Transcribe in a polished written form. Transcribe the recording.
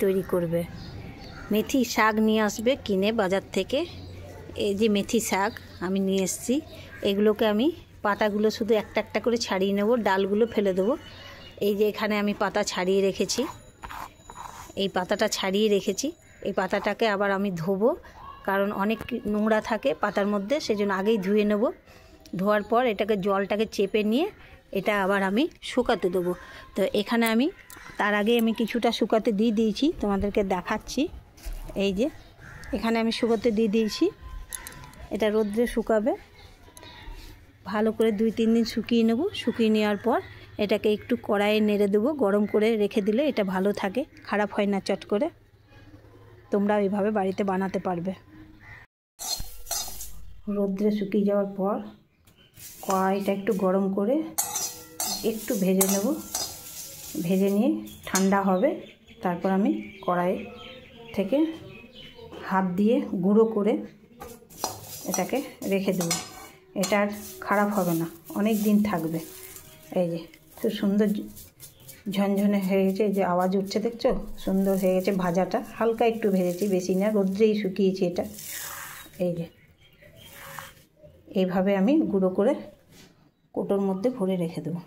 তৈরি করবে। মেথি শাক নিয়ে আসবে কিনে বাজার থেকে। এই যে মেথি শাক আমি নিয়ে এসেছি, এগুলোকে আমি পাতাগুলো শুধু একটা একটা করে ছাড়িয়ে নেব, ডালগুলো ফেলে দেবো। এই যে এখানে আমি পাতা ছাড়িয়ে রেখেছি, এই পাতাটা ছাড়িয়ে রেখেছি। এই পাতাটাকে আবার আমি ধোবো, কারণ অনেক নোংরা থাকে পাতার মধ্যে, সেজন্য আগেই ধুয়ে নেব। ধোয়ার পর এটাকে জলটাকে চেপে নিয়ে এটা আবার আমি শুকাতে দেবো। তো এখানে আমি তার আগে আমি কিছুটা শুকাতে দিয়ে দিয়েছি, তোমাদেরকে দেখাচ্ছি। এই যে এখানে আমি শুকাতে দিয়ে দিয়েছি, এটা রোদ্রে শুকাবে। ভালো করে 2-3 দিন শুকিয়ে নেব। শুকিয়ে নেওয়ার পর এটাকে একটু কড়াইয়ে নেড়ে দেবো, গরম করে রেখে দিলে এটা ভালো থাকে, খারাপ হয় না চট করে। তোমরা এইভাবে বাড়িতে বানাতে পারবে। রোদ্রে শুকিয়ে যাওয়ার পর কড়াইটা একটু গরম করে একটু ভেজে নেব। ভেজে নিয়ে ঠান্ডা হবে, তারপর আমি কড়াই থেকে হাত দিয়ে গুঁড়ো করে এটাকে রেখে দেবো। এটা আর খারাপ হবে না, অনেক দিন থাকবে। এই যে খুব সুন্দর ঝনঝনে হয়ে গেছে, এই যে আওয়াজ উঠছে দেখছো, সুন্দর হয়ে গেছে। ভাজাটা হালকা একটু ভেজেছি, বেশি না, রোদ্রেই শুকিয়েছি এটা। এই যে এইভাবে আমি গুঁড়ো করে কৌটোর মধ্যে ভরে রেখে দেবো।